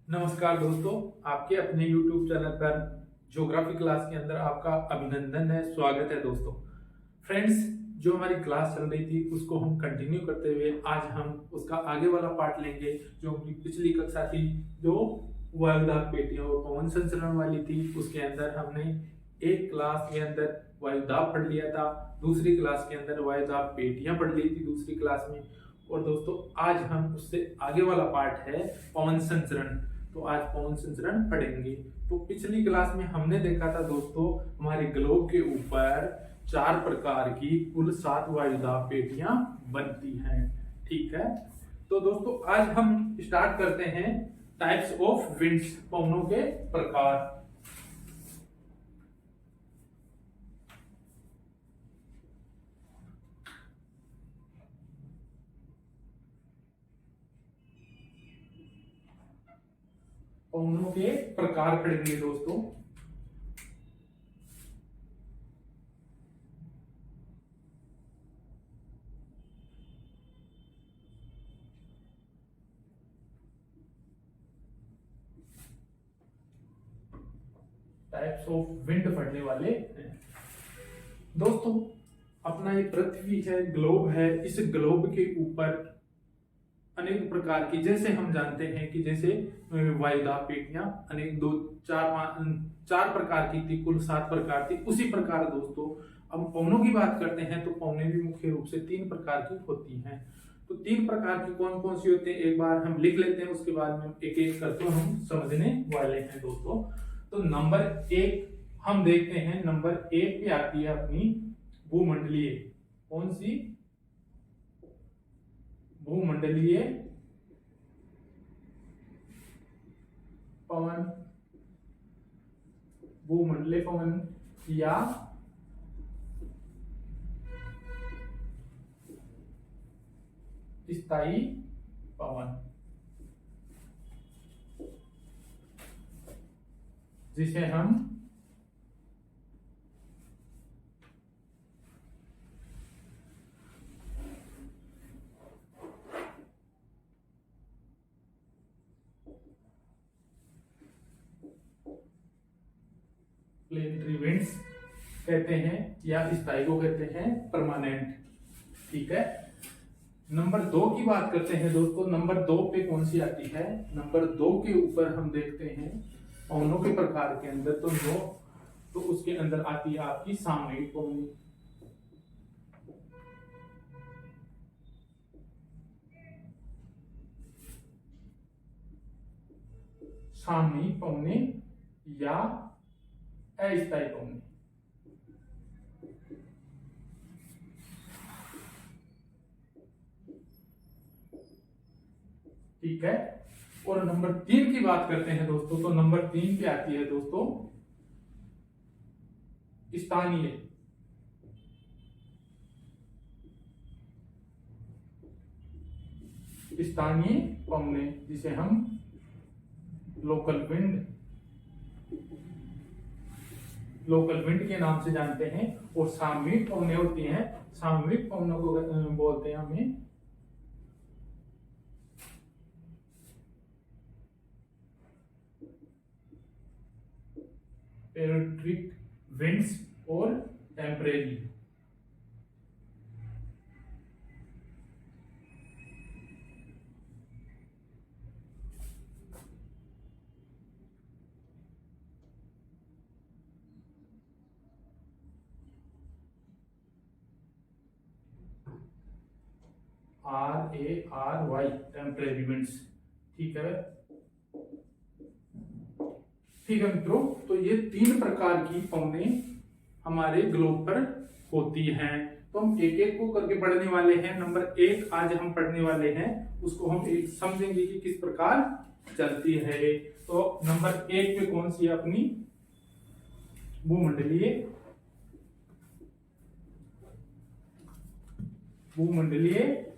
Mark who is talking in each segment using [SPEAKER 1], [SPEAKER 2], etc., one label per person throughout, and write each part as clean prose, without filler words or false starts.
[SPEAKER 1] नमस्कार दोस्तों, आपके अपने YouTube चैनल पर ज्योग्राफी क्लास के अंदर आपका अभिनंदन है, स्वागत है दोस्तों। फ्रेंड्स, जो हमारी क्लास चल रही थी उसको हम कंटिन्यू करते हुए आज हम उसका आगे वाला पार्ट लेंगे। जो हमारी पिछली कक्षा थी, जो वायुदाब पेटियां और पवन संचरण वाली थी, उसके अंदर हमने एक क्लास के अंदर वायुदाब पढ़ लिया था, दूसरी क्लास के अंदर वायुदाब पेटियां पढ़ ली थी दूसरी क्लास में। और दोस्तों, आज हम उससे आगे वाला पार्ट है पवन संचरण। तो आज पवन संचरण पढ़ेंगे। तो पिछली क्लास में हमने देखा था दोस्तों, हमारे ग्लोब के ऊपर 4 प्रकार की कुल 7 वायुदाब पेटियां बनती हैं। ठीक है, तो दोस्तों आज हम स्टार्ट करते हैं टाइप्स ऑफ विंड्स, पवनों के प्रकार। पवनों के प्रकार पढ़ेंगे दोस्तों। टाइप्स ऑफ विंड पढ़ने वाले हैं दोस्तों। अपना ये पृथ्वी है, ग्लोब है। इस ग्लोब के ऊपर अनेक प्रकार की, जैसे हम जानते हैं कि जैसे वायुदाब पेटियां अनेक दो चार प्रकार की थी, कुल 7 प्रकार थी। उसी प्रकार दोस्तों अब पवनों की बात करते हैं तो पवनें भी मुख्य रूप से 3 प्रकार की होती हैं। तो 3 प्रकार की कौन कौन सी होती हैं एक बार हम लिख लेते हैं, उसके बाद में एक एक करके हम समझने वाले हैं दोस्तों। तो नंबर 1 हम देखते हैं, नंबर 1 पे आती है अपनी भूमंडलीय। कौन सी? भूमंडलीय पवन, भूमंडलीय पवन या स्थायी पवन, जिसे हम प्लेनेटरी विंड्स कहते हैं या स्थायी को कहते हैं परमानेंट। ठीक है, नंबर 2 की बात करते हैं दोस्तों। नंबर 2 पे कौन सी आती है? नंबर 2 के ऊपर हम देखते हैं पवनों के प्रकार के अंदर तो उसके अंदर आती है आपकी सामयिक पवनी। सामयिक पवने या अस्थायी पवने। ठीक है, और नंबर 3 की बात करते हैं दोस्तों, तो नंबर 3 पे आती है दोस्तों स्थानीय। स्थानीय पवने, जिसे हम लोकल विंड के नाम से जानते हैं। और सामयिक पवने होती हैं, सामयिक पवनों को बोलते हैं हमें पेरियोडिक विंड्स और टेम्परेरी। RARY temporary winds. ठीक है, ठीक है मित्रों, तो ये 3 प्रकार की पवने हमारे ग्लोब पर होती हैं। तो हम एक एक को करके पढ़ने वाले हैं। नंबर 1 आज हम पढ़ने वाले हैं, उसको हम एक समझेंगे कि किस प्रकार चलती है। तो नंबर 1 पे कौन सी है अपनी भूमंडलीय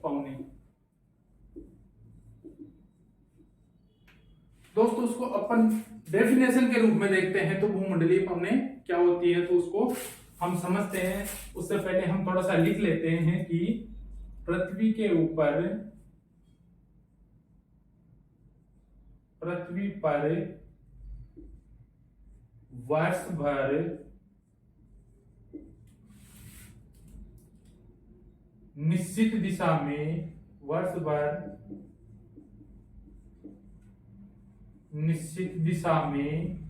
[SPEAKER 1] पवने। दोस्तों उसको अपन डेफिनेशन के रूप में देखते हैं। तो भूमंडलीय पवने क्या होती है, तो उसको हम समझते हैं। उससे पहले हम थोड़ा सा लिख लेते हैं कि पृथ्वी के ऊपर पृथ्वी पर वर्ष भर निश्चित दिशा में, वर्ष भर निश्चित दिशा में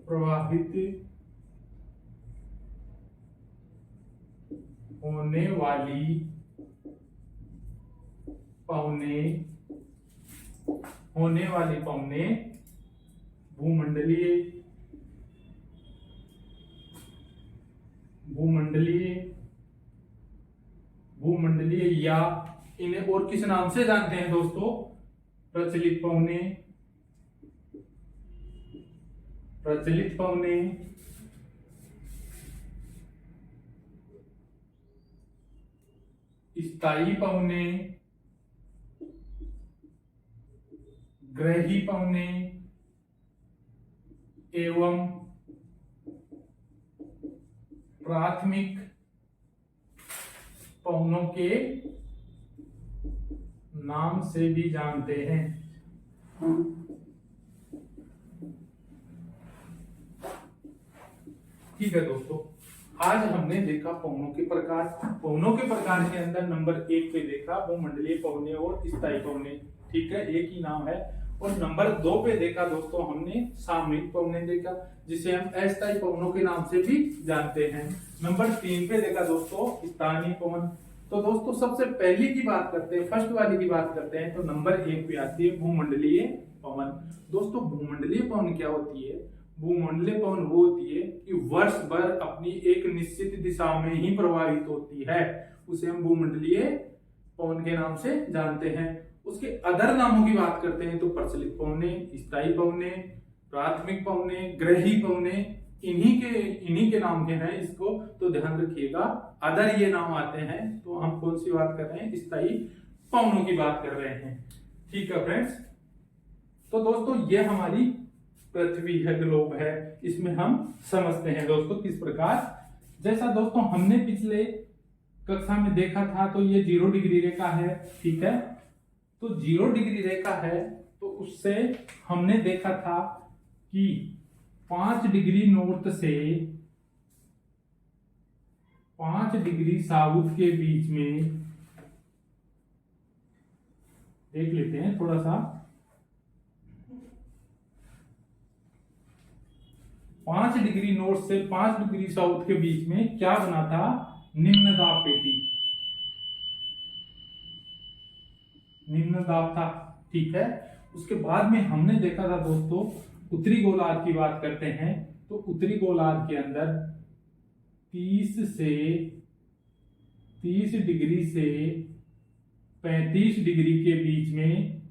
[SPEAKER 1] प्रवाहित होने वाली पौने भूमंडलीय या इन्हें और किस नाम से जानते हैं दोस्तों? प्रचलित पौने, स्थायी पौने, ग्रही पौने एवं प्राथमिक पौनों के नाम से भी जानते हैं। ठीक है दोस्तों, आज हमने देखा पौनों के प्रकार। पौनों के प्रकार के अंदर नंबर 1 पे देखा भूमंडलीय पौने और स्थायी पौने, ठीक है, एक ही नाम है। और नंबर 2 पे देखा दोस्तों हमने सामयिक पौने देखा, जिसे हम अस्थायी पौनों के नाम से भी जानते हैं। नंबर 3 पे देखा दोस्तों स्थानीय पवन। तो दोस्तों सबसे पहली की बात करते हैं, फर्स्ट वाली की बात करते हैं, तो नंबर 1 पे आती है भूमंडलीय पवन। दोस्तों भूमंडलीय पवन क्या होती है? भूमंडलीय पवन वो होती है कि वर्ष भर अपनी एक निश्चित दिशा में ही प्रवाहित होती है, उसे हम भूमंडलीय पवन के नाम से जानते हैं। उसके अदर नामों की बात करते हैं तो प्रचलित पौने, स्थायी पौने, प्राथमिक पौने, ग्रही पौने, इन्हीं के नाम के हैं। इसको तो ध्यान रखिएगा, अदर ये नाम आते हैं तो हम कौन सी बात कर रहे हैं? स्थायी पौनों की बात कर रहे हैं। ठीक है फ्रेंड्स, तो दोस्तों ये हमारी पृथ्वी है, ग्लोब है, इसमें हम समझते हैं दोस्तों किस प्रकार। जैसा दोस्तों हमने पिछले कक्षा में देखा था, तो ये 0 डिग्री रेखा है, ठीक है। तो 0 डिग्री रेखा है, तो उससे हमने देखा था कि 5 डिग्री नॉर्थ से 5 डिग्री साउथ के बीच में, देख लेते हैं थोड़ा सा, 5 डिग्री नॉर्थ से 5 डिग्री साउथ के बीच में क्या बना था? निम्न दाब पेटी, निम्न दाब था, ठीक है। उसके बाद में हमने देखा था दोस्तों उत्तरी गोलार्ध की बात करते हैं, तो उत्तरी गोलार्ध के अंदर 30 डिग्री से 35 डिग्री के बीच में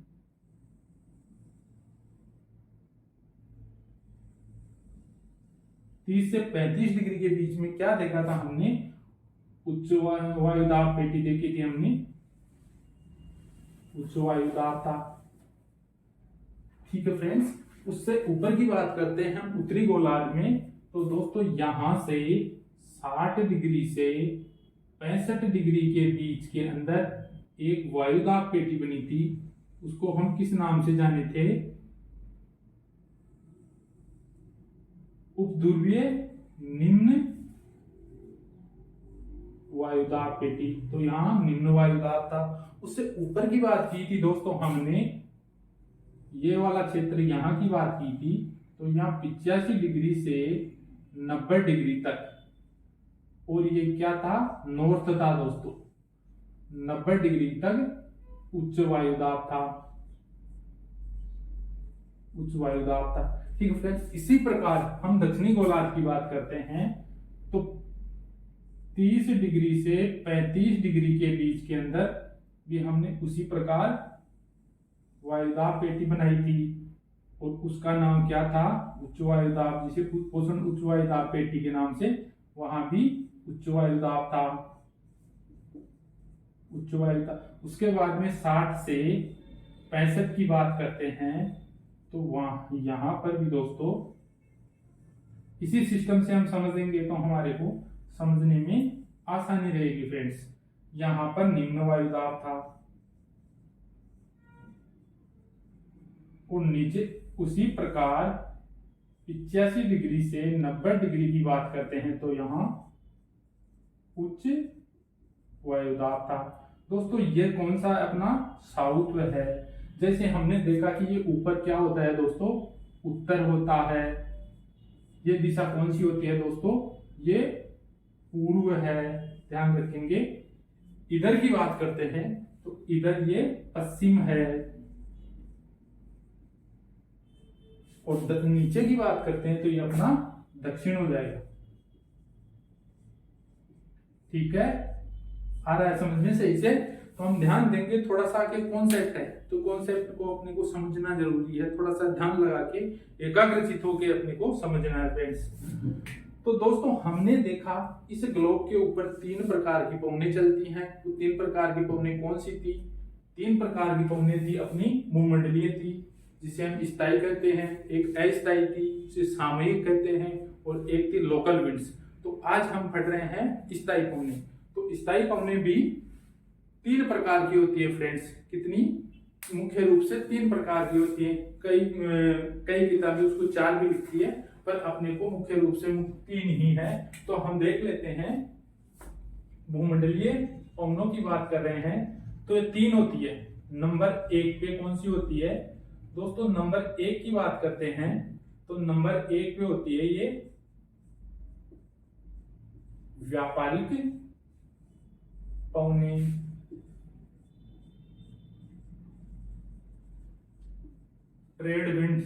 [SPEAKER 1] से 35 डिग्री के बीच में क्या देखा था हमने? उच्च वायुदाब पेटी देखी थी हमने, उच्च वायुदाब था, ठीक है फ्रेंड्स। उससे ऊपर की बात करते हैं हम उत्तरी गोलार्ध में, तो दोस्तों यहां से 60 डिग्री से 65 डिग्री के बीच के अंदर एक वायुदाब पेटी बनी थी, उसको हम किस नाम से जाने थे? उपध्रुवीय निम्न वायुदाब पेटी। तो यहां निम्न वायुदाब था। उससे ऊपर की बात की थी दोस्तों हमने, ये वाला क्षेत्र यहां की बात की थी, तो यहां 85 डिग्री से 90 डिग्री तक, और ये क्या था? नॉर्थ था दोस्तों, 90 डिग्री तक उच्च वायुदाब था, उच्च वायुदाब था, ठीक है फ्रेंड्स। इसी प्रकार हम दक्षिणी गोलार्ध की बात करते हैं, तो 30 डिग्री से 35 डिग्री के बीच के अंदर भी हमने उसी प्रकार वायुदाब पेटी बनाई थी, और उसका नाम क्या था? उच्च वायुदाब, जिसे पोषण उच्च वायुदाब पेटी के नाम से, वहां भी उच्च वायुदाब था, उच्च वायुदाब। उसके बाद में 60 से 65 की बात करते हैं, तो वहां यहां पर भी दोस्तों इसी सिस्टम से हम समझेंगे तो हमारे को समझने में आसानी रहेगी फ्रेंड्स। यहां पर निम्न वायुदाब था, और नीचे उसी प्रकार 85 डिग्री से 90 डिग्री की बात करते हैं तो यहां उच्च वायुदाब था। दोस्तों ये कौन सा अपना साउथ है। जैसे हमने देखा कि ये ऊपर क्या होता है दोस्तों, उत्तर होता है। ये दिशा कौन सी होती है दोस्तों, ये पूर्व है, ध्यान रखेंगे। इधर की बात करते हैं तो इधर ये पश्चिम है, और नीचे की बात करते हैं तो ये अपना दक्षिण हो जाएगा। ठीक है, आ रहा है समझ में सही से। तो हम ध्यान देंगे थोड़ा सा कि कॉन्सेप्ट है, तो कॉन्सेप्ट को अपने को समझना जरूरी है, थोड़ा सा ध्यान लगा के एकाग्रचित होकर अपने को समझना है फ्रेंड्स। तो दोस्तों हमने देखा इस ग्लोब के ऊपर 3 प्रकार की पवनें चलती हैं। तो 3 प्रकार की पवनें कौन सी थी, 3 प्रकार की पवनें थी अपनी भूमंडलीय थी, जिसे हम स्थायी कहते हैं, एक अस्थायी थी जिसे सामयिक कहते हैं, और एक थी लोकल विंड्स। तो आज हम पढ़ रहे हैं स्थायी पवनें। तो स्थायी पवनें भी 3 प्रकार की होती है फ्रेंड्स। कितनी, मुख्य रूप से 3 प्रकार की होती है। कई किताबें उसको 4 भी लिखती है, पर अपने को मुख्य रूप से 3 ही है। तो हम देख लेते हैं, भूमंडलीय पवनों की बात कर रहे हैं तो ये 3 होती है। नंबर 1 पे कौन सी होती है दोस्तों, नंबर 1 की बात करते हैं तो नंबर 1 पे होती है ये व्यापारिक पवनें, ट्रेड विंड्स,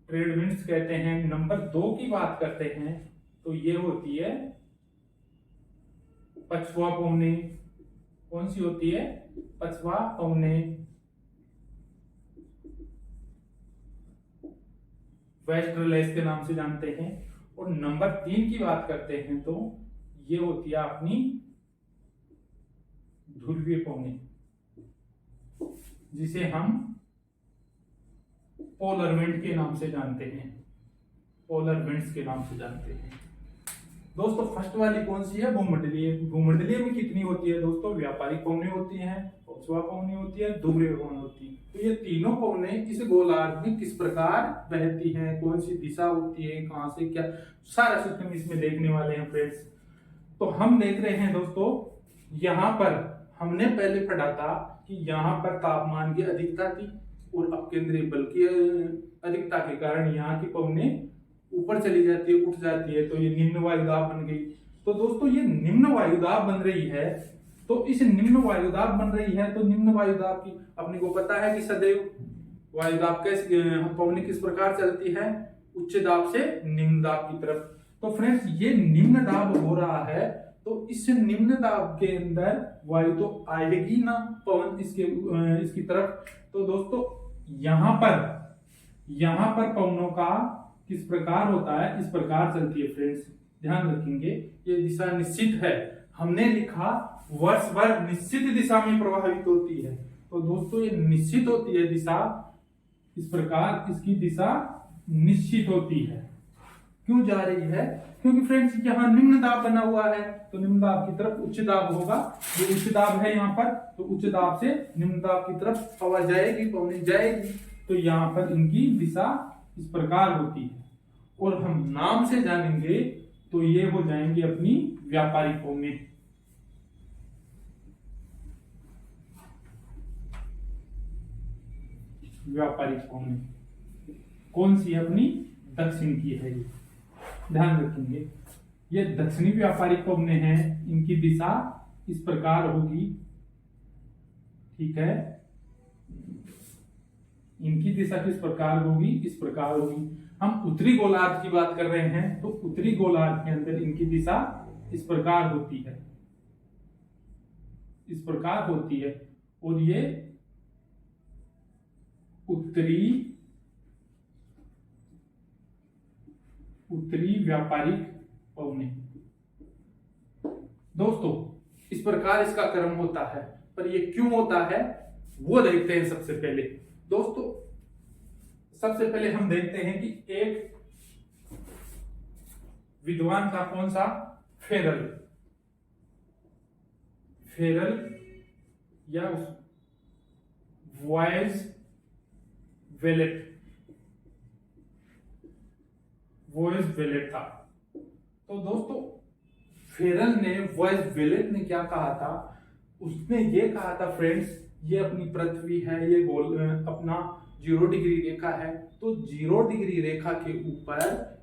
[SPEAKER 1] ट्रेड विंड्स कहते हैं। नंबर 2 की बात करते हैं तो ये होती है पछुआ पवनें। कौन सी होती है, पछुआ पवनें, वेस्टरलेस के नाम से जानते हैं। और नंबर 3 की बात करते हैं तो ये होती है अपनी ध्रुवीय पवनें, जिसे हम पोलर विंड के नाम से जानते हैं, पोलर विंड्स के नाम से जानते हैं। दोस्तों फर्स्ट वाली कौन सी है, भूमंडलीय। भूमंडलीय में कितनी होती है दोस्तों, व्यापारिक पवनें होती हैं, पछुआ पवनें होती है, ध्रुवीय पवनें होती है। तो ये तीनों पवनें इस गोलार्ध में किस प्रकार बहती हैं, कौन सी दिशा होती है, कहां से क्या, सारा सिस्टम इसमें देखने वाले हैं फ्रेंड्स। तो हम देख रहे हैं दोस्तों, यहाँ पर हमने पहले पढ़ा था कि यहाँ पर तापमान की अधिकता थी, और अपकेंद्रीय बल की अधिकता के कारण यहाँ की पवनें ऊपर चली जाती है, उठ जाती है, तो ये निम्न वायुदाब बन गई। तो दोस्तों ये निम्न वायुदाब बन रही है, तो इस निम्न वायुदाब बन रही है तो निम्न वायुदाब की अपने को पता है कि सदैव वायुदाब कैसे, पवनें किस प्रकार चलती है, उच्च दाब से निम्न दाब की तरफ। तो फ्रेंड्स ये निम्न दाब हो रहा है, तो इस निम्न दाब के अंदर वायु तो आएगी ना, पवन इसकी तरफ। तो दोस्तों यहाँ पर पवनों का किस प्रकार होता है, इस प्रकार चलती है फ्रेंड्स, ध्यान रखेंगे। ये दिशा निश्चित है, हमने लिखा वर्ष भर निश्चित दिशा में प्रभावित होती है। तो दोस्तों ये निश्चित होती है दिशा, इस प्रकार इसकी दिशा निश्चित होती है। क्यों जा रही है, क्योंकि फ्रेंड्स यहाँ निम्न दाब बना हुआ है, तो निम्न दाब की तरफ उच्च दाब होगा। जो उच्च दाब है यहाँ पर, तो उच्च दाब से निम्न दाब की तरफ हवा जाएगी, पवनें जाएगी। तो यहाँ पर इनकी दिशा इस प्रकार होती है, और हम नाम से जानेंगे तो ये हो जाएंगे अपनी व्यापारिक पवनें। व्यापारिक पवनें कौन सी है, अपनी दक्षिण की है, ये ध्यान रखेंगे। ये दक्षिणी व्यापारिक पवनें हैं, इनकी दिशा इस प्रकार होगी, ठीक है। इनकी दिशा किस प्रकार होगी, इस प्रकार होगी। हम उत्तरी गोलार्ध की बात कर रहे हैं, तो उत्तरी गोलार्ध के अंदर इनकी दिशा इस प्रकार होती है, इस प्रकार होती है। और ये उत्तरी व्यापारिक पवनें। दोस्तों इस प्रकार इसका क्रम होता है, पर ये क्यों होता है वो देखते हैं। सबसे पहले दोस्तों, सबसे पहले हम देखते हैं कि एक विद्वान था, कौन सा, फेरल। फेरल या वॉइस वेलेट था। तो दोस्तों फेरल ने वॉइस वेलेट ने क्या कहा था, उसने ये कहा था फ्रेंड्स, ये अपनी पृथ्वी है, ये गोल अपना 0 डिग्री रेखा है, तो 0 डिग्री रेखा के ऊपर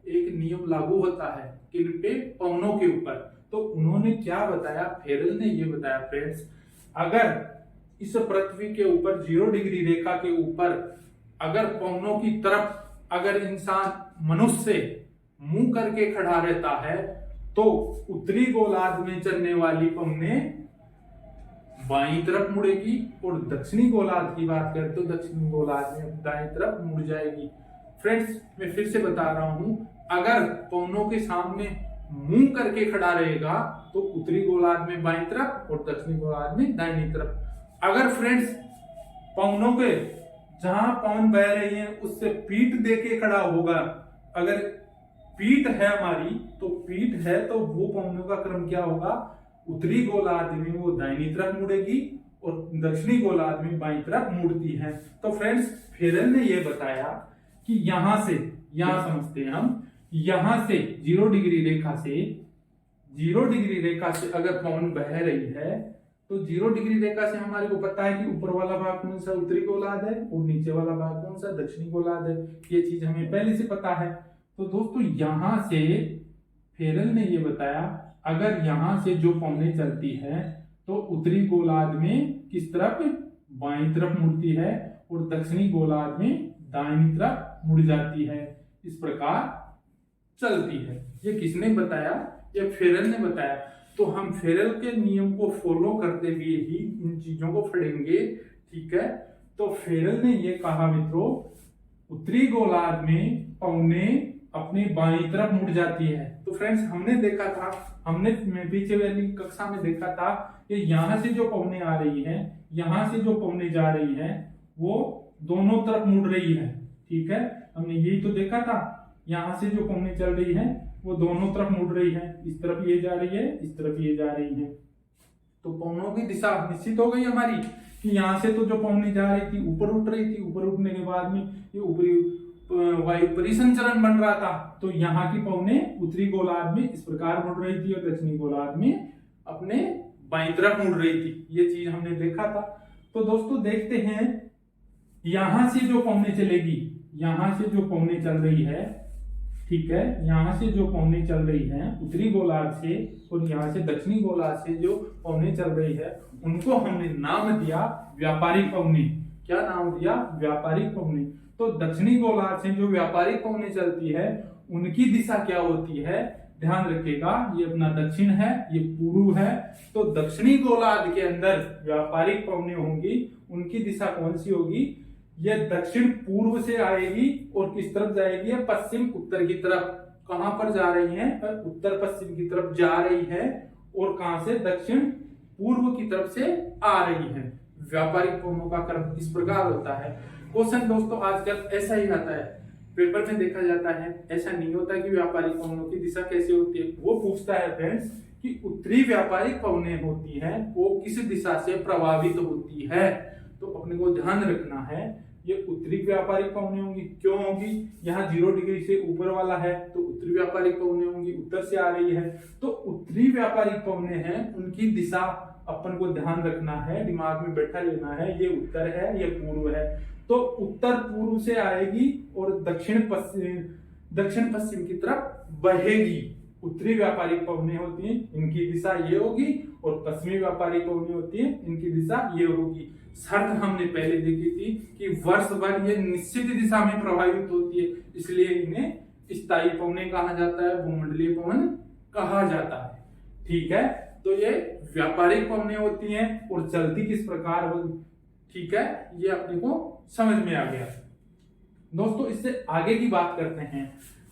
[SPEAKER 1] एक नियम लागू होता है, किन पे, पवनों के ऊपर। तो उन्होंने क्या बताया, फेरल ने ये बताया फ्रेंड्स, अगर इस पृथ्वी के ऊपर 0 डिग्री रेखा के ऊपर अगर पवनों की तरफ अगर इंसान मनुष्य मुंह करके खड़ा रहता है तो उत्तरी गोलार्ध में चलने वाली पवनें बाईं तरफ मुड़ेगी और दक्षिणी गोलार्ध की बात करें तो दक्षिणी गोलार्ध में दाईं तरफ मुड़ जाएगी। फ्रेंड्स मैं फिर से बता रहा हूं, अगर पवनों के सामने मुंह करके खड़ा रहेगा तो उत्तरी गोलार्ध में बाईं तरफ और दक्षिणी गोलार्ध में दाहिनी तरफ। अगर फ्रेंड्स पवनों के जहां पवन बह रही है उससे पीठ देके खड़ा होगा, अगर पीठ है हमारी तो पीठ है तो वो पवनों का क्रम क्या होगा, उत्तरी गोलार्ध में वो दाहिनी तरफ मुड़ेगी और दक्षिणी गोलार्ध में बाईं तरफ मुड़ती है। तो फ्रेंड्स फेरल ने ये बताया कि यहां से, यहां समझते हैं हम, यहां से 0 डिग्री रेखा से, 0 डिग्री रेखा से अगर पवन बह रही है तो 0 डिग्री रेखा से हमारे को पता है कि ऊपर वाला भाग कौन सा, उत्तरी गोलार्ध है, और नीचे वाला भाग कौन सा, दक्षिणी गोलार्ध है। ये चीज हमें पहले से पता है। तो दोस्तों यहां से फेरल ने ये बताया, अगर यहां से जो पवनें चलती है तो उत्तरी गोलार्ध में किस तरफ, बाईं तरफ मुड़ती है और दक्षिणी गोलार्ध में दाहिनी तरफ मुड़ जाती है, इस प्रकार चलती है। ये किसने बताया, ये फेरल ने बताया। तो हम फेरल के नियम को फॉलो करते हुए ही इन चीजों को पढ़ेंगे, ठीक है। तो फेरल ने ये कहा मित्रों, उत्तरी गोलार्ध में पवनें अपनी बाईं तरफ मुड़ जाती है। तो फ्रेंड्स हमने देखा था, हमने पीछे वाली कक्षा में देखा था कि यहां से जो पवनें आ रही हैं, यहां से जो पवनें जा रही हैं वो दोनों तरफ मुड़ रही है, ठीक है। हमने यही तो देखा था, यहां से जो पवनें चल रही हैं वो दोनों तरफ मुड़ रही है, इस तरफ ये जा रही है, इस तरफ ये जा रही है। तो पवनों की दिशा निश्चित हो गई हमारी कि यहाँ से तो जो पवनें जा रही थी ऊपर उठ रही थी, ऊपर उठने के बाद में ये ऊपरी वायु परिसंचरण बन रहा था, तो यहाँ की पवनें उत्तरी गोलार्ध में इस प्रकार मुड़ रही थी और दक्षिणी गोलार्ध में अपने बाईं तरफ मुड़ रही थी। ये चीज हमने देखा था। तो दोस्तों देखते हैं, यहां से जो पवनें चलेगी, यहां से जो पवनें चल रही है, ठीक है, यहां से जो पवनें चल रही है उत्तरी गोलार्ध से और यहां से दक्षिणी गोलार्ध से जो पवनें चल रही है उनको हमने नाम दिया व्यापारिक पवनें। क्या नाम दिया, व्यापारिक पवनें। तो दक्षिणी गोलार्ध से जो व्यापारिक पवनें चलती है उनकी दिशा क्या होती है, ध्यान रखिएगा, ये अपना दक्षिण है, ये पूर्व है। तो दक्षिणी गोलार्ध के अंदर व्यापारिक पवनें होंगी, उनकी दिशा कौन सी होगी, ये दक्षिण पूर्व से आएगी और किस तरफ जाएगी, पश्चिम उत्तर की तरफ। कहां पर जा रही है, उत्तर पश्चिम की तरफ जा रही है और कहां से, दक्षिण पूर्व की तरफ से आ रही है। व्यापारिक पवनों का क्रम इस प्रकार होता है। क्वेश्चन दोस्तों आजकल ऐसा ही आता है, पेपर में देखा जाता है, ऐसा नहीं होता कि व्यापारिक पवनों की दिशा कैसे होती है। वो पूछता है फ्रेंड्स कि उत्तरी व्यापारिक पवनें होती हैं वो किस दिशा से प्रभावित होती है। तो अपने को ध्यान रखना है, ये उत्तरी व्यापारिक पवनें होंगी। क्यों होंगी, यहाँ 0 डिग्री से ऊपर वाला है तो उत्तरी व्यापारिक पवनें होंगी, उत्तर से आ रही है। तो उत्तरी व्यापारिक पवनें हैं, उनकी दिशा अपन को ध्यान रखना है, दिमाग में बैठा लेना है, ये उत्तर है, ये पूर्व है। तो उत्तर पूर्व से आएगी और दक्षिण पश्चिम की तरफ बहेगी। उत्तरी व्यापारिक पवनें होती हैं, इनकी दिशा ये होगी, और पश्चिमी व्यापारिक पवनें होती हैं, इनकी दिशा ये होगी। शर्त हमने पहले देखी थी कि वर्ष भर ये निश्चित दिशा में प्रभावित होती है, इसलिए इन्हें स्थायी पवनें कहा जाता है, भूमंडलीय पवन कहा जाता है, ठीक है। तो ये व्यापारिक पवनें होती हैं और चलती किस प्रकार होगी, ठीक है, ये अपने को समझ में आ गया। दोस्तों इससे आगे की बात करते हैं,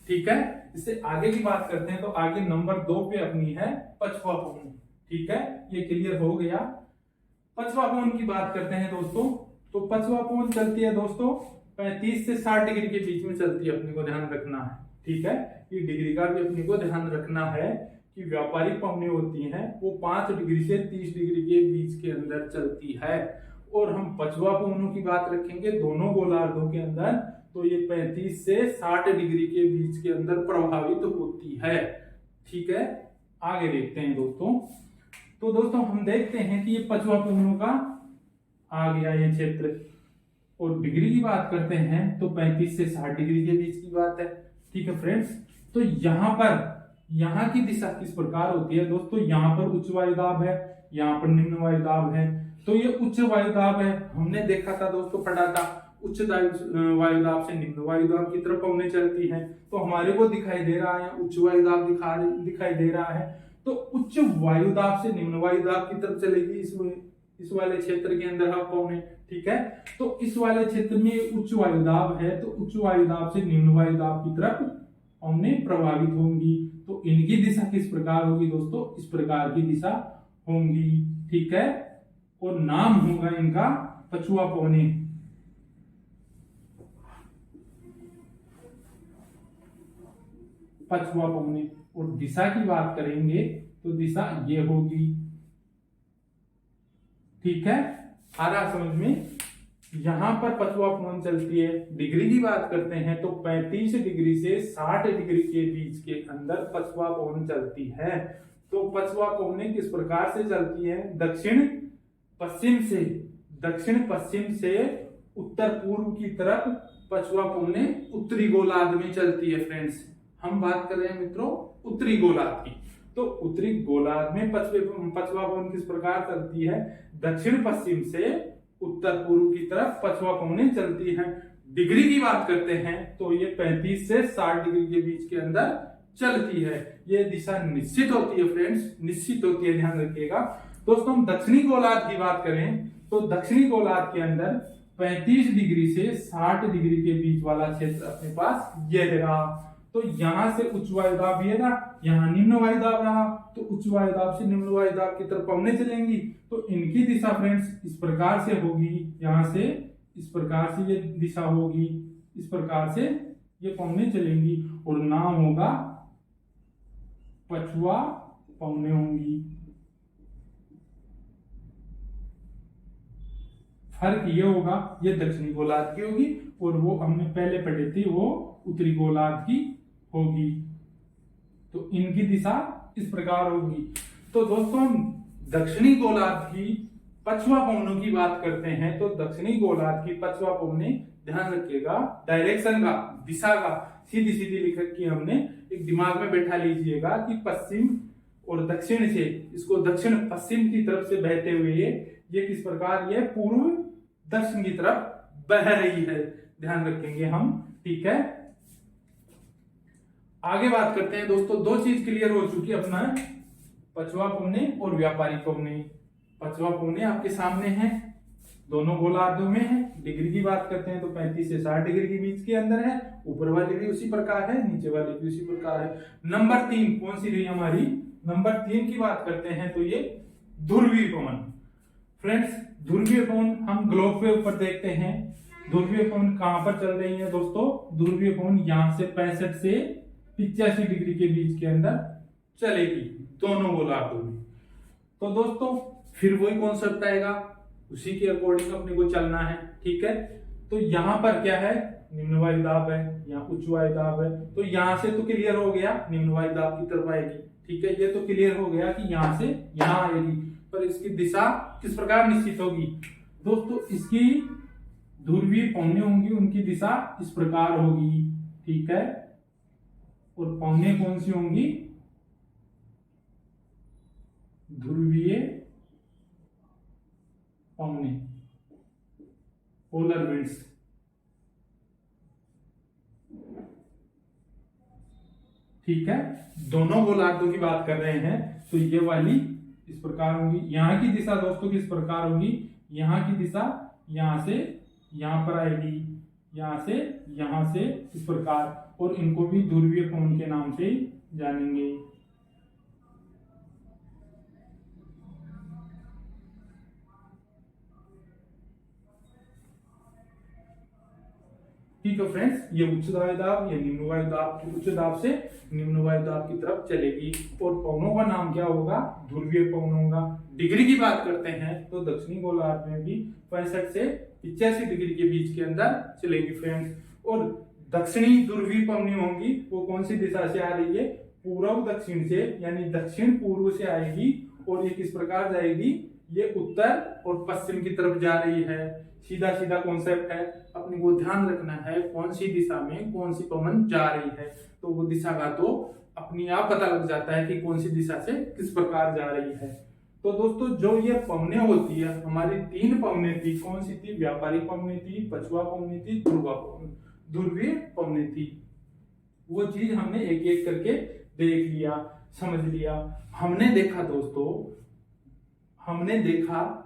[SPEAKER 1] ठीक है, इससे आगे की बात करते हैं। तो आगे नंबर 2 पे अपनी है पछवा पवन, ठीक है, ये क्लियर हो गया। पछवा पवन की बात करते हैं दोस्तों। तो पछवा पवन चलती है दोस्तों 35 से 60 डिग्री के बीच में चलती है, अपने को ध्यान रखना है, ठीक है। ये डिग्री का भी अपने को ध्यान रखना है की व्यापारिक पवनी होती हैं वो 5 डिग्री से 30 डिग्री के बीच के अंदर चलती है। और हम पछुआ पवनों की बात रखेंगे दोनों गोलार्धों के अंदर, तो ये 35 से 60 डिग्री के बीच के अंदर प्रभावित होती है। ठीक है, आगे देखते हैं दोस्तों। तो दोस्तों हम देखते हैं कि ये पछुआ पवनों का आ गया ये क्षेत्र, और डिग्री की बात करते हैं तो 35 से 60 डिग्री के बीच की बात है। ठीक है फ्रेंड्स, तो यहाँ की दिशा किस प्रकार होती है दोस्तों, यहाँ पर उच्च वायुदाब है, यहाँ पर निम्न वायुदाब है। तो ये उच्च वायुदाब है, हमने देखा था दोस्तों, पढ़ा था, उच्च वायुदाब से निम्न वायुदाब की तरफ पवनें चलती हैं। तो हमारे को दिखाई दे रहा है उच्च वायुदाब दिखाई दे रहा है, तो उच्च वायुदाब से निम्न वायुदाब की तरफ चलेगी इस वाले क्षेत्र के अंदर हम पवनें। ठीक है, तो इस वाले क्षेत्र में उच्च वायुदाब है, तो उच्च वायुदाब से निम्न वायुदाब की तरफ पवनें प्रभावित होंगी। तो इनकी दिशा किस प्रकार होगी दोस्तों, इस प्रकार की दिशा होंगी। ठीक है, और नाम होगा इनका पछुआ पवनें। पछुआ पवनें, और दिशा की बात करेंगे तो दिशा ये होगी। ठीक है, आ रहा समझ में। यहां पर पछुआ पवन चलती है, डिग्री की बात करते हैं तो 35 डिग्री से 60 डिग्री के बीच के अंदर पछुआ पवन चलती है। तो पछुआ पवनें किस प्रकार से चलती है, दक्षिण पश्चिम से उत्तर पूर्व की तरफ पछुआ पवनें उत्तरी गोलार्ध में चलती है। फ्रेंड्स हम बात कर रहे हैं मित्रों उत्तरी गोलार्ध की, तो उत्तरी गोलार्ध में पछुआ पवन किस प्रकार चलती है, दक्षिण पश्चिम से उत्तर पूर्व की तरफ पछुआ पवनें चलती हैं। डिग्री की बात करते हैं तो ये 35 से 60 डिग्री के बीच के अंदर चलती है। ये दिशा निश्चित होती है फ्रेंड्स, निश्चित होती है, ध्यान रखिएगा दोस्तों। हम दक्षिणी गोलार्ध की बात करें तो दक्षिणी गोलार्ध के अंदर 35 डिग्री से 60 डिग्री के बीच वाला क्षेत्र अपने पास ये रहा। तो यहां से उच्च वायुदाब ये रहा, यहाँ निम्न वायुदाब रहा, तो उच्च वायुदाब से निम्न वायुदाब की तरफ पवनें चलेंगी। तो इनकी दिशा फ्रेंड्स इस प्रकार से होगी, यहां से इस प्रकार से ये दिशा होगी, इस प्रकार से ये पवनें चलेंगी, और नाम होगा पछुआ पवनें होंगी। फर्क ये होगा, ये दक्षिणी गोलार्ध की होगी और वो हमने पहले पढ़ी थी वो उत्तरी गोलार्ध की होगी। तो इनकी दिशा इस प्रकार होगी। तो दोस्तों हम दक्षिणी गोलार्ध की पछुआ पवनों की बात करते हैं तो दक्षिणी गोलार्ध की पछुआ पवनें, ध्यान रखिएगा डायरेक्शन का, दिशा का सीधी सीधी लिख रखी हमने, एक दिमाग में बैठा लीजिएगा कि पश्चिम और दक्षिण से, इसको दक्षिण पश्चिम की तरफ से बहते हुए ये किस प्रकार ये पूर्व दक्षिण की तरफ बह रही है, ध्यान रखेंगे हम। ठीक है, आगे बात करते हैं दोस्तों। दो चीज क्लियर हो चुकी है अपना, पछुआ पवनें और व्यापारिक पवनें। पछुआ पवनें आपके सामने हैं, दोनों गोलार्धों में है। डिग्री की बात करते हैं तो 35 से 60 डिग्री के बीच के अंदर है, ऊपर वाली भी उसी प्रकार है, नीचे वाली भी उसी प्रकार है। नंबर 3 कौन सी रही हमारी, नंबर 3 की बात करते हैं तो ये ध्रुवीय पवन। फ्रेंड्स ध्रुवीय पवन हम ग्लोब के ऊपर देखते हैं, ध्रुवीय पवन कहां पर चल रही है दोस्तों, ध्रुवीय पवन यहां से 65 से 85 डिग्री के बीच के अंदर चलेगी दोनों गोलार्धों में। तो दोस्तों फिर वही कॉन्सेप्ट आएगा, उसी के अकॉर्डिंग अपने को चलना है। ठीक है, तो यहाँ पर क्या है, निम्न वायुदाब है, यहाँ उच्च वायुदाब है, तो यहाँ से तो क्लियर हो गया निम्न वायुदाब की तरफ आएगी। ठीक है, ये तो क्लियर हो गया कि यहाँ से यहाँ आएगी, पर इसकी दिशा किस प्रकार निश्चित होगी दोस्तों, इसकी ध्रुवीय पवनें होंगी, उनकी दिशा इस प्रकार होगी। ठीक है, और पवनें कौन सी होंगी, ध्रुवीय पवनें, पोलर विंड्स। ठीक है, दोनों गोलार्धों की बात कर रहे हैं तो ये वाली इस प्रकार होगी। यहाँ की दिशा दोस्तों किस प्रकार होगी, यहाँ की दिशा यहाँ से यहाँ पर आएगी, यहाँ से इस प्रकार, और इनको भी ध्रुवीय पवन के नाम से जानेंगे। ठीक है फ्रेंड्स, ये उच्च वायुदाब, ये निम्न वायुदाब, उच्च दाब से निम्न वायुदाब की तरफ चलेगी। और पवनों का नाम क्या होगा? ध्रुवीय पवन होगा। डिग्री की बात करते हैं तो दक्षिणी गोलार्ध में भी 65 से 85 डिग्री के बीच के अंदर चलेगी फ्रेंड्स। और दक्षिणी ध्रुवीय पवनी होंगी, वो कौन सी दिशा से आ रही है? पूर्व दक्षिण से, यानी दक्षिण पूर्व से आएगी। और ये किस प्रकार जाएगी? ये उत्तर और पश्चिम की तरफ जा रही है। सीधा सीधा कॉन्सेप्ट है, अपने को ध्यान रखना है कौन सी दिशा में कौन सी पवन जा रही है। तो वो दिशा का तो अपने आप पता लग जाता है कि कौन सी दिशा से किस प्रकार जा रही है। तो दोस्तों जो ये पवनें होती है, हमारी 3 पवनें थी, कौन सी थी? व्यापारिक पवनें थी, पछुआ पवनें थी, ध्रुवीय पवनें थी। वो चीज हमने एक एक करके देख लिया, समझ लिया। हमने देखा दोस्तों, हमने देखा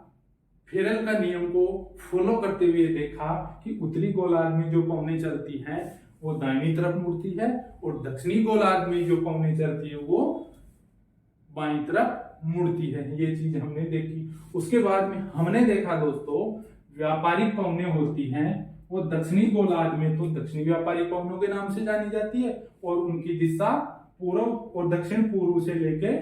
[SPEAKER 1] फेरेल का नियम को फॉलो करते हुए देखा कि उत्तरी गोलार्ध में जो पवनें चलती हैं वो दाहिनी तरफ मुड़ती है, और दक्षिणी गोलार्ध में जो पवनें चलती है वो बाईं तरफ मुड़ती है। ये चीज हमने देखी। उसके बाद में हमने देखा दोस्तों, व्यापारिक पवनें होती हैं वो दक्षिणी गोलार्ध में तो दक्षिणी व्यापारिक पवनों के नाम से जानी जाती है, और उनकी दिशा पूर्व और दक्षिण पूर्व से लेके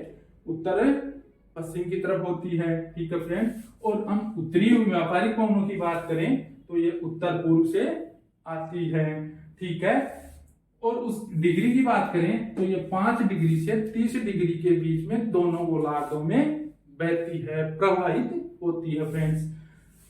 [SPEAKER 1] उत्तर पश्चिम की तरफ होती है। ठीक है फ्रेंड्स। और हम उत्तरी व्यापारिक पवनों की बात करें तो ये उत्तर पूर्व से आती है। ठीक है। और उस डिग्री की बात करें तो ये 5 डिग्री से 30 डिग्री के बीच में दोनों गोलार्धों में बहती है, प्रवाहित होती है फ्रेंड्स।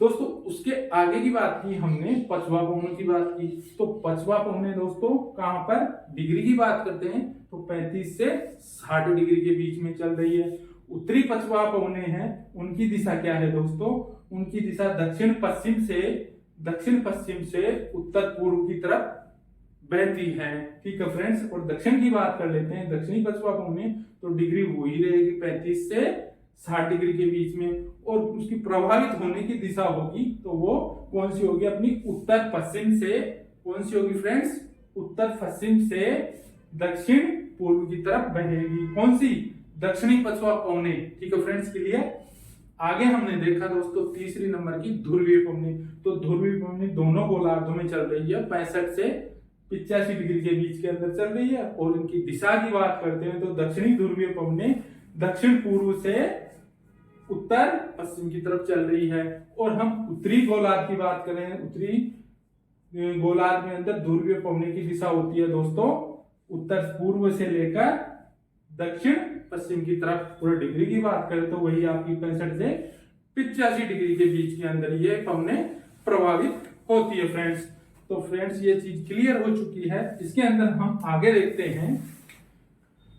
[SPEAKER 1] दोस्तों उसके आगे की बात की हमने, पछुआ पवनों की बात की। तो पछुआ पवनें दोस्तों कहां पर? डिग्री की बात करते हैं तो 35 से 60 डिग्री के बीच में चल रही है। उत्तरी पछुआ पवनें हैं, उनकी दिशा क्या है दोस्तों? उनकी दिशा दक्षिण पश्चिम से उत्तर पूर्व की तरफ बहती है। ठीक है फ्रेंड्स। और दक्षिण की बात कर लेते हैं, दक्षिणी पछुआ पवनें तो डिग्री वही रहेगी 35 से 60 डिग्री के बीच में, और उसकी प्रभावित होने की दिशा होगी तो वो कौन सी होगी? अपनी उत्तर पश्चिम से। कौन सी होगी फ्रेंड्स? उत्तर पश्चिम से दक्षिण पूर्व की तरफ बहेगी। कौन सी? दक्षिणी पछुआ पवनें। ठीक है फ्रेंड्स, के लिए आगे हमने देखा दोस्तों तीसरी नंबर की ध्रुवीय पवनें। तो ध्रुवीय पवनें दोनों गोलार्धों में चल रही है, 65 से 85 डिग्री के बीच के अंदर चल रही है। और इनकी दिशा की बात करते हैं तो दक्षिणी ध्रुवीय पवनें दक्षिण पूर्व से उत्तर पश्चिम की तरफ चल रही है। और हम उत्तरी गोलार्ध की बात करें, उत्तरी गोलार्ध में अंदर ध्रुवीय पवनें की दिशा होती है दोस्तों उत्तर पूर्व से लेकर दक्षिण पश्चिम की तरफ। और डिग्री की बात करें तो वही आपकी 65 से 85 डिग्री के बीच के अंदर ये पवनें प्रभावित होती है फ्रेंड्स। तो फ्रेंड्स ये चीज क्लियर हो चुकी है। इसके अंदर हम आगे देखते हैं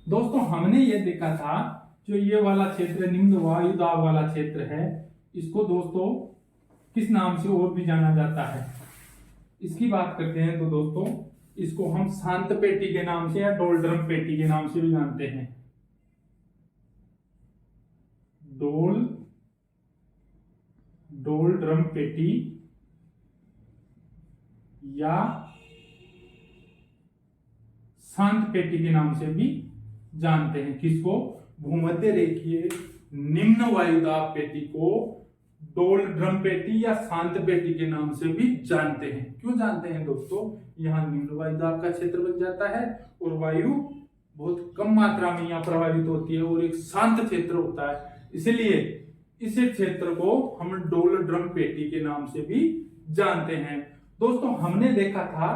[SPEAKER 1] दोस्तों, हमने ये देखा था जो ये वाला क्षेत्र निम्न वायुदाब वाला क्षेत्र है, इसको दोस्तों किस नाम से और भी जाना जाता है? इसकी बात करते हैं तो दोस्तों इसको हम शांत पेटी के नाम से या डोलड्रम पेटी के नाम से भी जानते हैं। डोलड्रम पेटी या शांत पेटी के नाम से भी जानते हैं। किसको? भूमध्य रेखीय निम्न वायुदाब पेटी को डोलड्रम पेटी या शांत पेटी के नाम से भी जानते हैं। क्यों जानते हैं दोस्तों? यहाँ निम्न वायुदाब का क्षेत्र बन जाता है और वायु बहुत कम मात्रा में यहाँ प्रभावित होती है और एक शांत क्षेत्र होता है, इसलिए इस क्षेत्र को हम डोलड्रम पेटी के नाम से भी जानते हैं। दोस्तों हमने देखा था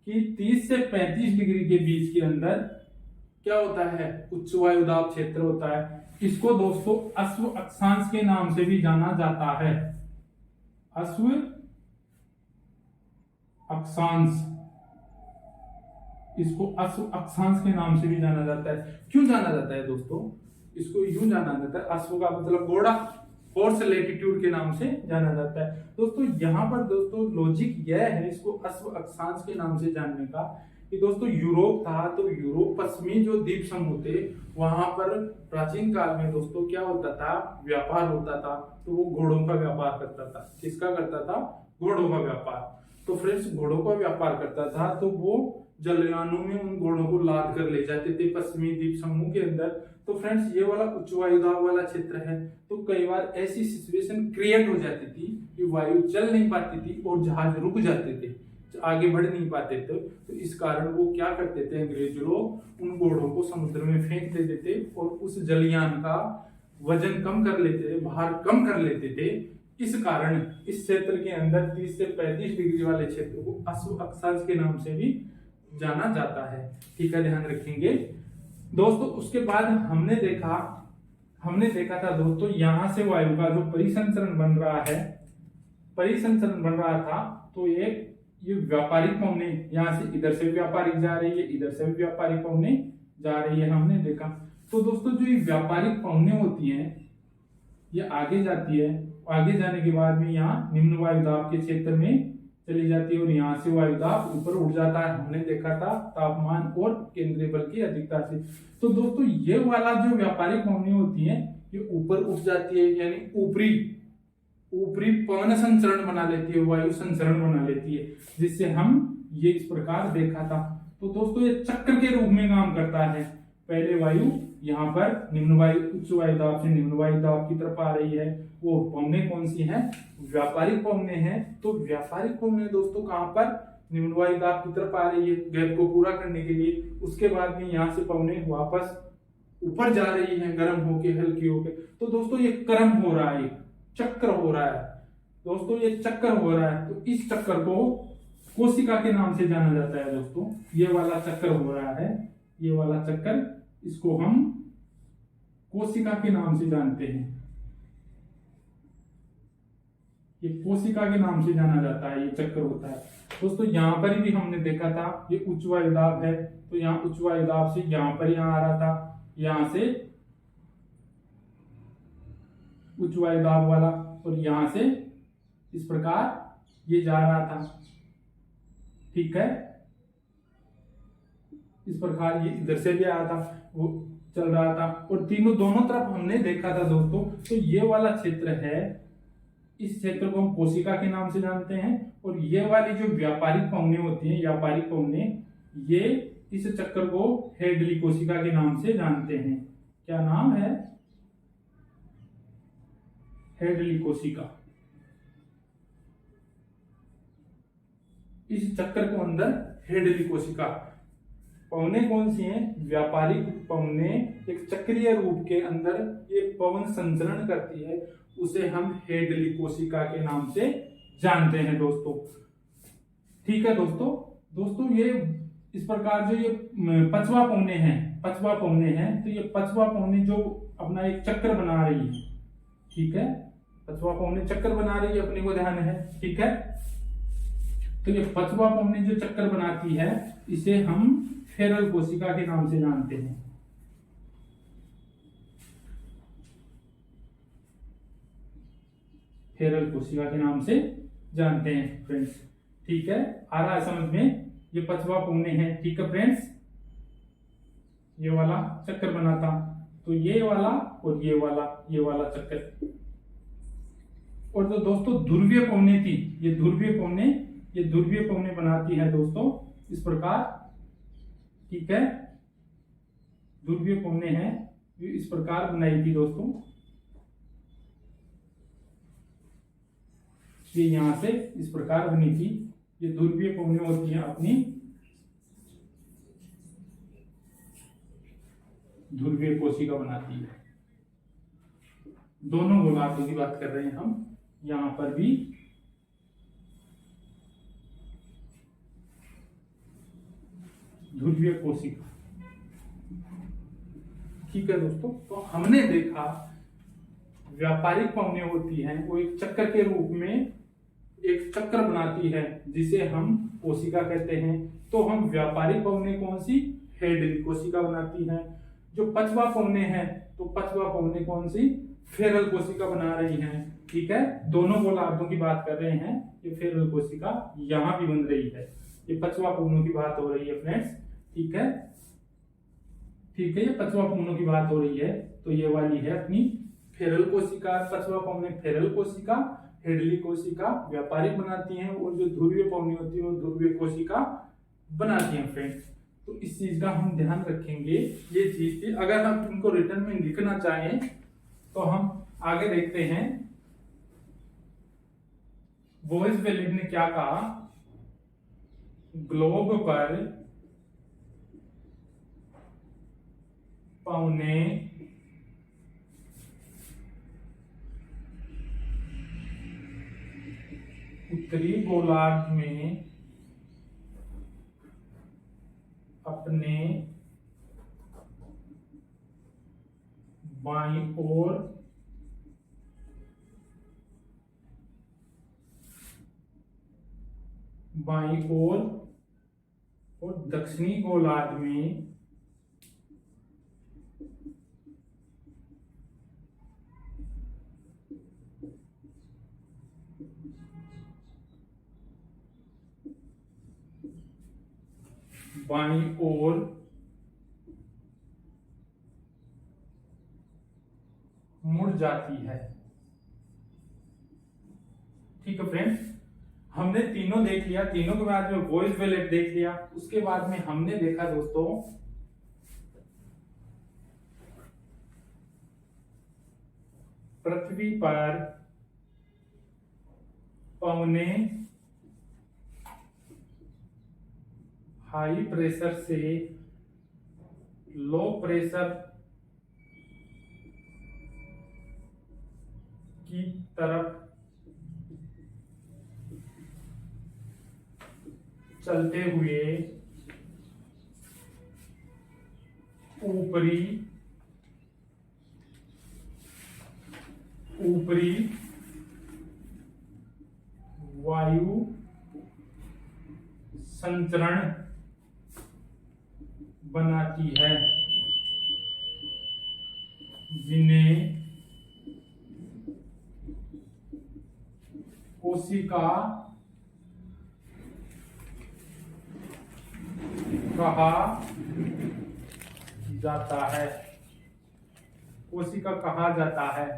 [SPEAKER 1] कि 30 से 35 डिग्री के बीच के अंदर क्या होता है? उच्च वायुदाब क्षेत्र होता है। इसको दोस्तों अश्व अक्षांश के नाम से भी जाना जाता है। अश्व अक्षांश, इसको अश्व अक्षांश के नाम से भी जाना जाता है। क्यों जाना जाता है दोस्तों? इसको यूं जाना जाता है, अश्व का मतलब घोड़ा, हॉर्स लैटिट्यूड के नाम से जाना जाता है। दोस्तों यहाँ पर दोस्तों लॉजिक यह है इसको अश्व अक्षांश के नाम से जानने का कि दोस्तों यूरोप था, तो यूरोप पश्चिमी जो द्वीप समूह थे वहां पर प्राचीन काल में दोस्तों क्या होता था? व्यापार होता था। तो वो घोड़ों का व्यापार करता था। किसका करता था? घोड़ों का व्यापार। तो फ्रेंड्स घोड़ों का व्यापार करता था तो वो जलयानों में उन घोड़ों को लाद कर ले जाते थे पश्चिमी द्वीप समूह के अंदर। तो फ्रेंड्स ये वाला उच्च वायुदाब वाला क्षेत्र है, तो कई बार ऐसी सिचुएशन क्रिएट हो जाती थी कि वायु चल नहीं पाती थी और जहाज रुक जाते थे। आगे बढ़ नहीं पाते थे, तो इस कारण वो क्या करते थे, अंग्रेज लोग उन घोड़ों को समुद्र में फेंक देते थे और उस जलयान का वजन कम कर लेते थे, भार कम कर लेते थे। इस कारण इस क्षेत्र के अंदर 30 से 35 डिग्री वाले क्षेत्र को अश्व अक्षांश के नाम से भी जाना जाता है। ठीक है, ध्यान रखेंगे दोस्तों। उसके बाद हमने देखा था दोस्तों, यहाँ से वायु का जो परिसंचरण बन रहा है, परिसंचरण बन रहा था, तो ये व्यापारिक पवने यहाँ से इधर से व्यापारिक जा रही है, इधर से भी व्यापारिक पवने जा रही है, हमने देखा। तो दोस्तों जो ये व्यापारिक पवने होती हैं, ये आगे जाती है, आगे जाने के बाद में यहाँ निम्न वायुदाब के क्षेत्र में चली जाती है और यहाँ से वायुदाब ऊपर उठ जाता है, हमने देखा था तापमान और केंद्रीय बल की अधिकता से। तो दोस्तों ये वाला जो व्यापारिक पवने होती है, ये ऊपर उठ जाती है, यानी ऊपरी पवन संचरण बना लेती है, वायु संचरण बना लेती है, जिससे हम ये इस प्रकार देखा था। तो दोस्तों ये चक्र के रूप में काम करता है। पहले वायु यहाँ पर निम्न वायु उच्च वायुदाब से निम्न वायुदाब की तरफ आ रही है, वो पवने कौन सी हैं, व्यापारिक पवने हैं। तो व्यापारिक पवने दोस्तों कहाँ पर, निम्न वायुदाब की तरफ आ रही है गैप को पूरा करने के लिए। उसके बाद में यहाँ से पवने वापस ऊपर जा रही है, गर्म होके हल्की होके। तो दोस्तों ये क्रम हो रहा है, चक्र हो रहा है दोस्तों, ये चक्कर हो रहा है। तो इस चक्कर को कोशिका के नाम से जाना जाता है दोस्तों। ये वाला चक्कर हो रहा है, ये वाला चक्कर, इसको हम कोशिका के नाम से जानते हैं, ये कोशिका के नाम से जाना जाता है, ये चक्कर होता है दोस्तों। यहाँ पर भी हमने देखा था, ये उच्च वायुदाब है, तो यहाँ उच्च वायुदाब से यहाँ पर यहाँ आ रहा था, यहाँ से उच्च वायुदाब वाला, और यहाँ से इस प्रकार ये जा रहा था। ठीक है, इस प्रकार ये इधर से भी आया था, वो चल रहा था, और दोनों तरफ हमने देखा था दोस्तों। तो ये वाला क्षेत्र है, इस क्षेत्र को हम कोशिका के नाम से जानते हैं, और ये वाली जो व्यापारिक पवने होती हैं, व्यापारिक पवने, ये इस चक्कर को हेडली कोशिका के नाम से जानते हैं। क्या नाम है, हेडली कोशिका। इस चक्कर को अंदर हेडली कोशिका। पवने कौन सी हैं, व्यापारिक पवने एक चक्रीय रूप के अंदर ये पवन संचरण करती है, उसे हम हेडली कोशिका के नाम से जानते हैं दोस्तों। ठीक है दोस्तों ये इस प्रकार जो ये पचवा पवने हैं, तो ये पचवा पवने जो अपना एक चक्र बना रही है, ठीक है, पचवा पवने चक्कर बना रही है, अपने को ध्यान है। ठीक है, तो ये पचवा पवने जो चक्कर बनाती है, इसे हम फेरल कोशिका के नाम से जानते हैं। फेरल कोशिका के नाम से जानते हैं फ्रेंड्स। ठीक है, आ रहा है समझ में, ये पचवा पवने हैं। ठीक है फ्रेंड्स, ये वाला चक्कर बनाता, तो ये वाला और ये वाला चक्कर। और जो दोस्तों ध्रुवीय पवने थी, ये ध्रुवीय पवने बनाती है दोस्तों इस प्रकार। ठीक है, ध्रुवीय पवने हैं, इस प्रकार बनाई थी दोस्तों। ये यहां से इस प्रकार बनी थी, ये ध्रुवीय पवने होती हैं अपनी ध्रुवीय कोशिका बनाती है। दोनों गोलार्धों की बात कर रहे हैं हम, यहां पर भी ध्रुवीय कोशिका। ठीक है दोस्तों, तो हमने देखा व्यापारिक पवने होती हैं, वो एक चक्कर के रूप में एक चक्र बनाती है, जिसे हम कोशिका कहते हैं। तो हम व्यापारिक पवने कौन सी, हेडली कोशिका बनाती हैं। जो पचवा पवने हैं, तो पचवा पवने कौन सी, फेरल कोशिका बना रही हैं। ठीक है, दोनों गोलार्धों की बात कर रहे हैं, ये फेरल कोशिका यहां भी बन रही है, ये पचवा पवनों की बात हो रही है फ्रेंड्स। ठीक है, ये पचवा पवनों की बात हो रही है, तो ये वाली है अपनी फेरल कोशिका। पचवा पवने फेरल कोशिका, हेडली कोशिका व्यापारिक बनाती हैं, और जो ध्रुवीय पवने होती है वो ध्रुवीय कोशिका बनाती हैं फ्रेंड्स। तो इस चीज का हम ध्यान रखेंगे, ये चीज थी। अगर हम इनको रिटर्न में लिखना चाहें तो हम आगे देखते हैं। बोरिस वेलिड ने क्या कहा, ग्लोब पर पौने उत्तरी गोलार्ध में अपने बाईं ओर और दक्षिणी गोलार्ध में बाईं ओर मुड़ जाती है। ठीक है फ्रेंड्स, हमने तीनों देख लिया। तीनों के बाद में वॉइस वेलेट देख लिया। उसके बाद में हमने देखा दोस्तों पृथ्वी पर पौने हाई प्रेशर से लो प्रेशर की तरफ चलते हुए ऊपरी वायु संचरण बनाती है, जिन्हें कोशिका कहा जाता है। कोशिका कहा जाता है।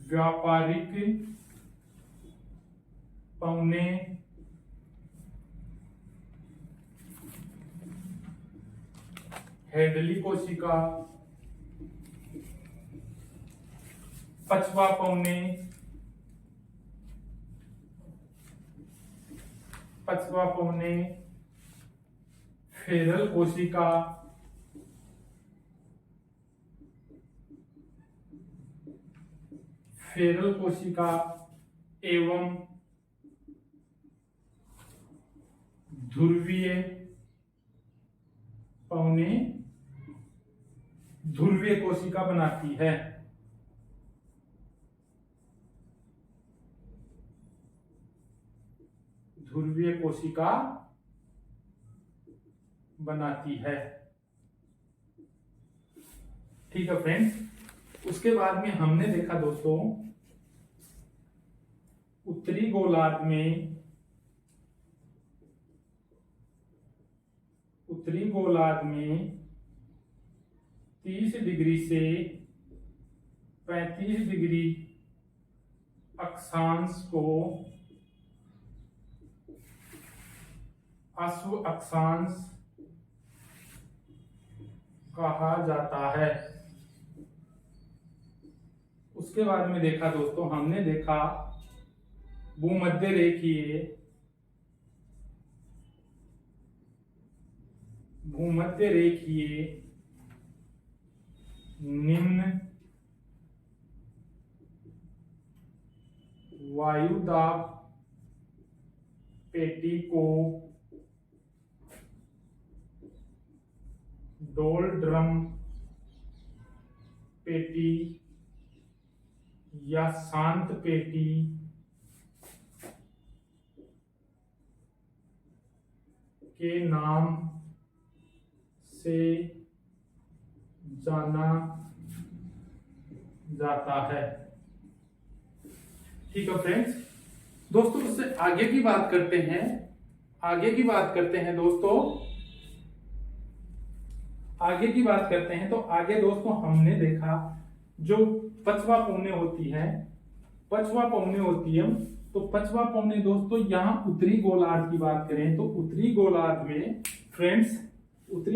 [SPEAKER 1] व्यापारिक पौने हेडली कोशिका, पछवा पौने फेरल कोशिका, एवं ध्रुवीय पौने ध्रुवीय कोशिका बनाती है। ध्रुवीय कोशिका बनाती है। ठीक है फ्रेंड्स, उसके बाद में हमने देखा दोस्तों उत्तरी गोलार्ध में 30 डिग्री से 35 डिग्री अक्षांश को अश्व अक्षांश कहा जाता है। उसके बाद में देखा दोस्तों हमने देखा भूमध्य रेखीय निम्न वायुदाब पेटी को डोलड्रम पेटी या शांत पेटी के नाम से जाना जाता है। ठीक है फ्रेंड्स, दोस्तों उससे आगे की बात करते हैं। दोस्तों आगे की बात करते हैं। तो आगे दोस्तों हमने देखा जो पछवा पौने होती है तो पछवा पौने दोस्तों यहाँ उत्तरी गोलार्ध की बात करें तो उत्तरी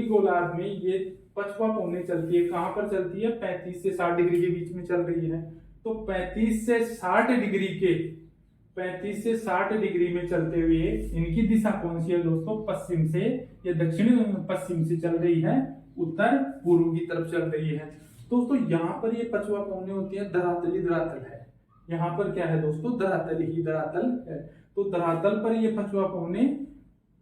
[SPEAKER 1] गोलार्ध में ये पछवा पौने चलती है। कहां पर चलती है? 35 से 60 डिग्री के बीच में चल रही है। तो 35 से 60 डिग्री के 35 से 60 डिग्री में चलते हुए इनकी दिशा कौन सी है दोस्तों? पश्चिम से या दक्षिण पश्चिम से चल रही है, उत्तर पूर्व की तरफ चल रही है। दोस्तों यहाँ पर ये पछुआ पवने होती है, धरातली धरातल है। यहाँ पर क्या है दोस्तों? धरातल ही धरातल है। तो धरातल पर ये पछुआ पवने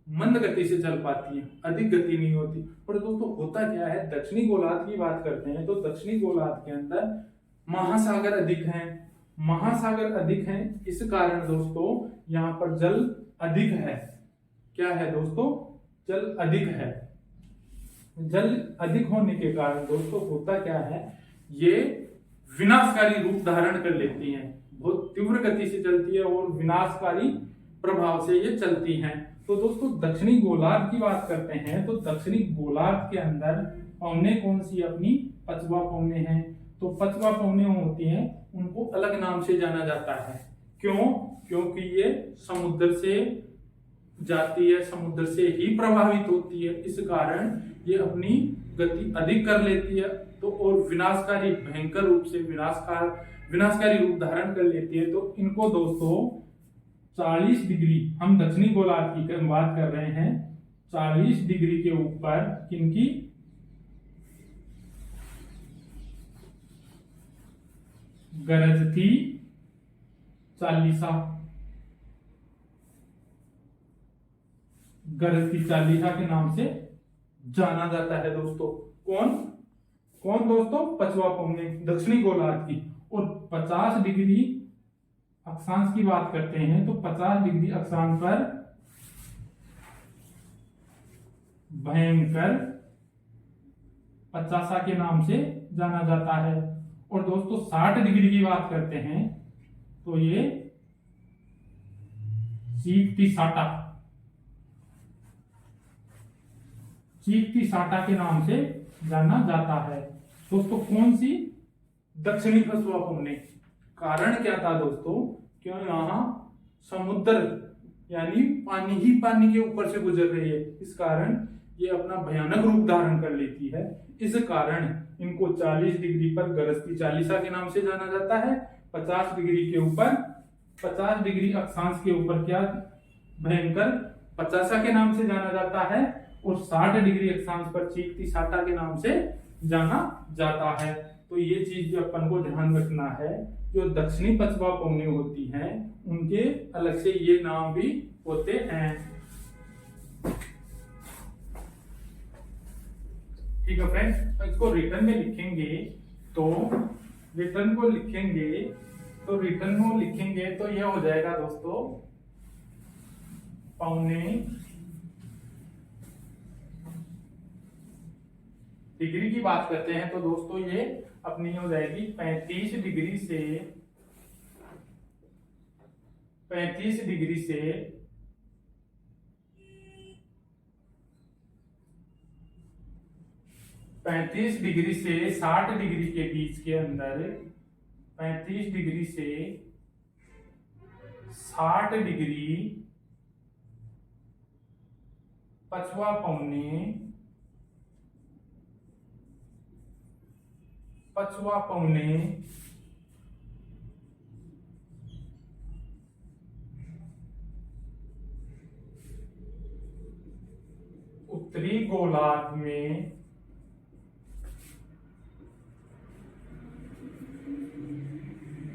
[SPEAKER 1] मंद गति से चल पाती है, अधिक गति नहीं होती। पर दोस्तों होता क्या है, दक्षिणी गोलार्ध की बात करते हैं तो दक्षिणी गोलार्ध के अंदर महासागर अधिक हैं, महासागर अधिक हैं, इस कारण दोस्तों यहाँ पर जल अधिक है। क्या है दोस्तों? जल अधिक है। जल अधिक होने के कारण दोस्तों होता क्या है, ये विनाशकारी रूप धारण कर लेती हैं, बहुत तीव्र गति से चलती है और विनाशकारी प्रभाव से ये चलती हैं। तो दोस्तों दक्षिणी गोलार्ध की बात करते हैं तो दक्षिणी गोलार्ध के अंदर पवने कौन सी अपनी? पछुआ पवने हैं। तो पछुआ पवने होती हैं, उनको अलग नाम से जाना जाता है। क्यों? क्योंकि ये समुद्र से जाती है, समुद्र से ही प्रभावित होती है, इस कारण ये अपनी गति अधिक कर लेती है। तो और विनाशकारी, भयंकर रूप से विनाशकारी रूप धारण कर लेती है। तो इनको दोस्तों 40 डिग्री, हम दक्षिणी गोलार्ध की बात कर रहे हैं, 40 डिग्री के ऊपर किनकी? गरजती चालीसा, गरजती चालीसा के नाम से जाना जाता है दोस्तों। कौन कौन दोस्तों? पछुआ पवने दक्षिणी गोलार्ध की। और 50 डिग्री अक्षांश की बात करते हैं तो 50 डिग्री अक्षांश पर भयंकर पचासा के नाम से जाना जाता है। और दोस्तों 60 डिग्री की बात करते हैं तो ये चीकटी साटा, चीकटी साटा के नाम से जाना जाता है। दोस्तों कौन सी? दक्षिणी पछुआ पवने। कारण क्या था दोस्तों? क्यों? यहाँ समुद्र यानी पानी ही पानी के ऊपर से गुजर रही है, इस कारण ये अपना भयानक रूप धारण कर लेती है। इस कारण इनको 40 डिग्री पर गरजती चालीसा के नाम से जाना जाता है। 50 डिग्री के ऊपर, 50 डिग्री अक्षांश के ऊपर क्या? भयंकर पचासा के नाम से जाना जाता है। और 60 डिग्री अक्षांश पर चीकटी साटा के नाम से जाना जाता है। तो ये चीज भी अपन को ध्यान रखना है, जो दक्षिणी पछुआ पवने होती हैं उनके अलग से ये नाम भी होते हैं। ठीक है फ्रेंड्स, इसको रिटर्न में लिखेंगे तो रिटर्न को लिखेंगे तो यह हो जाएगा दोस्तों पौने डिग्री की बात करते हैं तो दोस्तों ये अपनी हो जाएगी 35 डिग्री से 35 डिग्री से 35 डिग्री से 60 डिग्री के बीच के अंदर 35 डिग्री से 60 डिग्री पछुआ पौने उत्तरी गोलार्ध में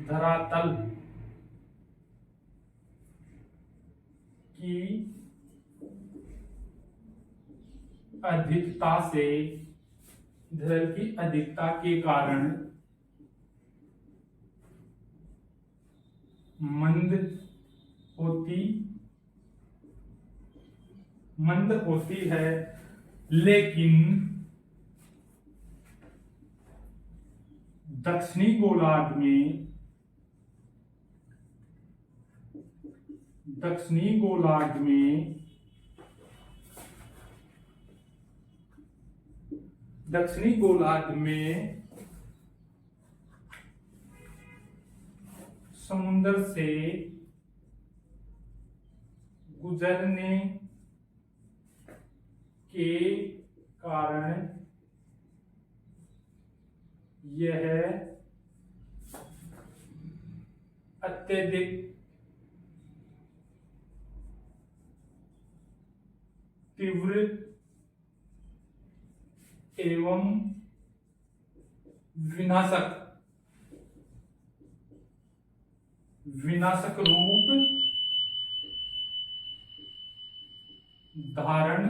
[SPEAKER 1] धरातल की अधिकता से धरल की अधिकता के कारण मंद होती है, लेकिन दक्षिणी गोलार्ध में समुद्र से गुजरने के कारण यह अत्यधिक तीव्र एवं विनाशक रूप धारण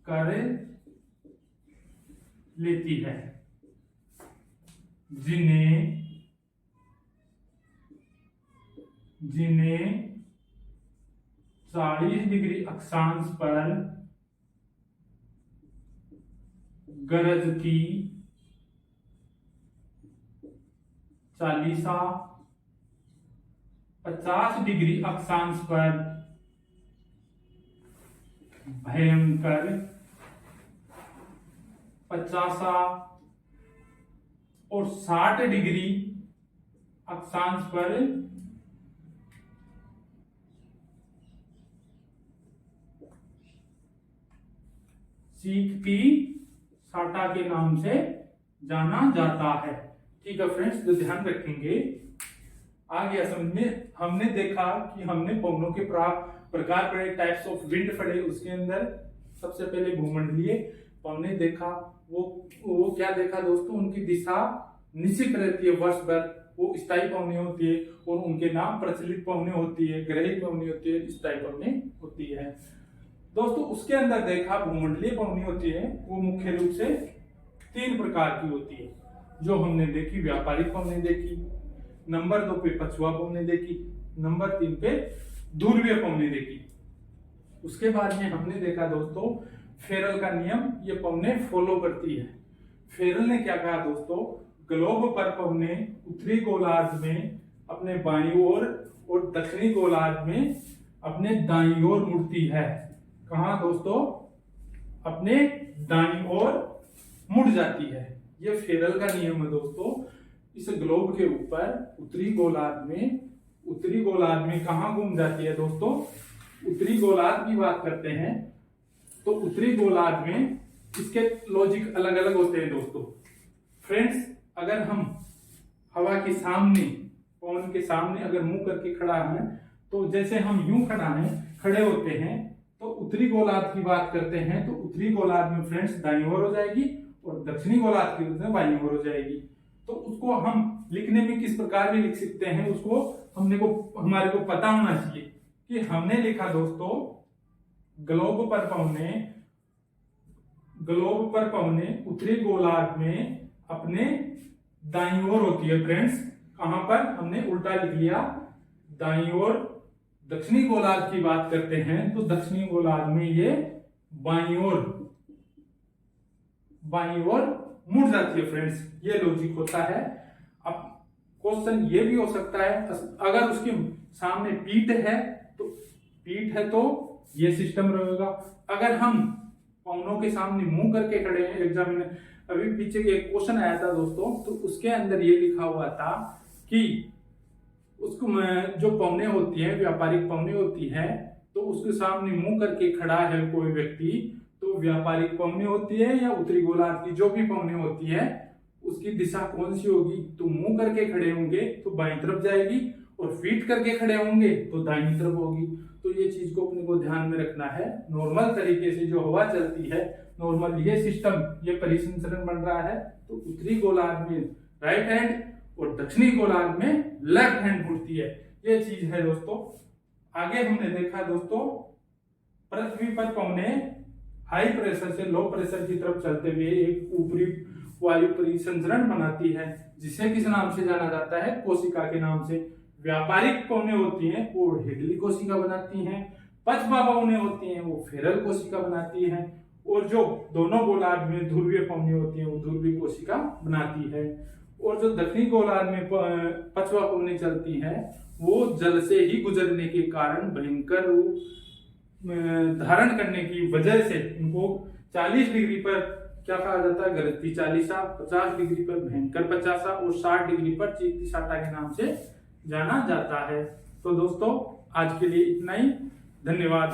[SPEAKER 1] कर लेती है, जिन्हें 40 डिग्री अक्षांश पर गरज की चालीसा, 50 डिग्री अक्षांश पर भयंकर 50 और 60 डिग्री अक्षांश पर सीख की साटा के नाम से जाना जाता है। ठीक है फ्रेंड्स, तो ध्यान रखेंगे। आ गया समझ में। हमने देखा कि हमने पवनों के प्रकार पढ़े, टाइप्स ऑफ विंड पढ़े। उसके अंदर सबसे पहले भूमंडलीय पवने देखा। वो क्या देखा दोस्तों, उनकी दिशा निश्चित रहती है वर्ष भर, वो स्थायी पवने होती है, और उनके नाम प्रचलित पवने होती है, ग्रहित पवने होती है, स्थायी पवने होती है दोस्तों। उसके अंदर देखा भूमंडलीय पवने होती है, वो मुख्य रूप से 3 प्रकार की होती है, जो हमने देखी। व्यापारिक पवने देखी, नंबर 2 पे पछुआ पवने देखी, नंबर 3 पे ध्रुवीय पवने देखी। उसके बाद में हमने देखा दोस्तों फेरल का नियम, ये पवने फॉलो करती है। फेरल ने क्या कहा दोस्तों, ग्लोब पर पवने उत्तरी गोलार्ध में अपने बाईं ओर और दक्षिणी गोलार्ध में अपने दाईं ओर मुड़ती है। कहा दोस्तों, अपने दाईं ओर मुड़ जाती है। ये फेरल का नियम है दोस्तों। इस ग्लोब के ऊपर उत्तरी गोलार्ध में कहां घूम जाती है दोस्तों, उत्तरी गोलार्ध की बात करते हैं तो उत्तरी गोलार्ध में इसके लॉजिक अलग अलग होते हैं दोस्तों। फ्रेंड्स, अगर हम हवा के सामने, पवन के सामने अगर मुंह करके खड़ा है, तो जैसे हम यूं खड़े होते हैं, तो उत्तरी गोलार्ध की बात करते हैं तो उत्तरी गोलार्ध में फ्रेंड्स दाईं ओर हो जाएगी और दक्षिणी गोलार्ध की बाईं ओर हो जाएगी। तो उसको हम लिखने में किस प्रकार भी लिख सकते हैं, उसको हमारे को पता होना चाहिए कि हमने लिखा दोस्तों ग्लोब पर पवने उत्तरी गोलार्ध में अपने दाईं ओर होती है। फ्रेंड्स, कहां पर हमने उल्टा लिख लिया, दाईं ओर। दक्षिणी गोलार्ध की बात करते हैं तो दक्षिणी गोलार्ध में ये बाईं ओर मुड़ जाती है। फ्रेंड्स, ये लॉजिक होता है। अब क्वेश्चन ये भी हो सकता है, अगर उसके सामने पीठ है तो ये सिस्टम रहेगा। अगर हम पवनों के सामने मुंह करके खड़े हैं, एग्जामिनर अभी पीछे एक क्वेश्चन आया था दोस्तों, तो उसके अंदर ये लिखा हुआ था कि उसको जो पवने होती है, व्यापारिक पवने होती है, तो उसके सामने मुंह करके खड़ा है कोई व्यक्ति, तो व्यापारिक पवने होती है या उत्तरी गोलार्ध की जो भी पवने होती है, उसकी दिशा कौन सी होगी, तो मुंह करके खड़े होंगे तो बाईं तरफ जाएगी, और फीट करके खड़े होंगे तो दाहिनी तरफ होगी। तो ये चीज को अपने को ध्यान में रखना है। नॉर्मल तरीके से जो हवा चलती है, नॉर्मल ये सिस्टम, ये परिसंचरण बन रहा है, तो उत्तरी गोलार्ध में राइट हैंड और दक्षिणी गोलार्ध में लेफ्ट हैंड मुड़ती है। ये चीज है दोस्तों। आगे हमने देखा दोस्तों पृथ्वी पर पवने हाई प्रेशर से लो प्रेशर की तरफ चलते हुए एक ऊपरी वायु परिसंचरण बनाती है, जिसे किस नाम से जाना जाता है, कोशिका के नाम से। व्यापारिक पवने होती हैं वो हेडली कोशिका बनाती हैं, पछवा पवने होती हैं वो फेरल कोशिका बनाती हैं, और जो दोनों गोलार्ध में ध्रुवीय पवने होती हैं वो ध्रुवीय कोशिका बनाती है। और जो दक्षिणी गोलार्ध में पछवा पवने चलती हैं वो जल से ही गुजरने के कारण भयंकर रूप धारण करने की वजह से इनको 40 डिग्री पर क्या कहा जाता है, गरजती चालीसा, 50 डिग्री पर भयंकर 50 और 60 डिग्री पर चीखती साटा के नाम से जाना जाता है। तो दोस्तों आज के लिए इतना ही, धन्यवाद।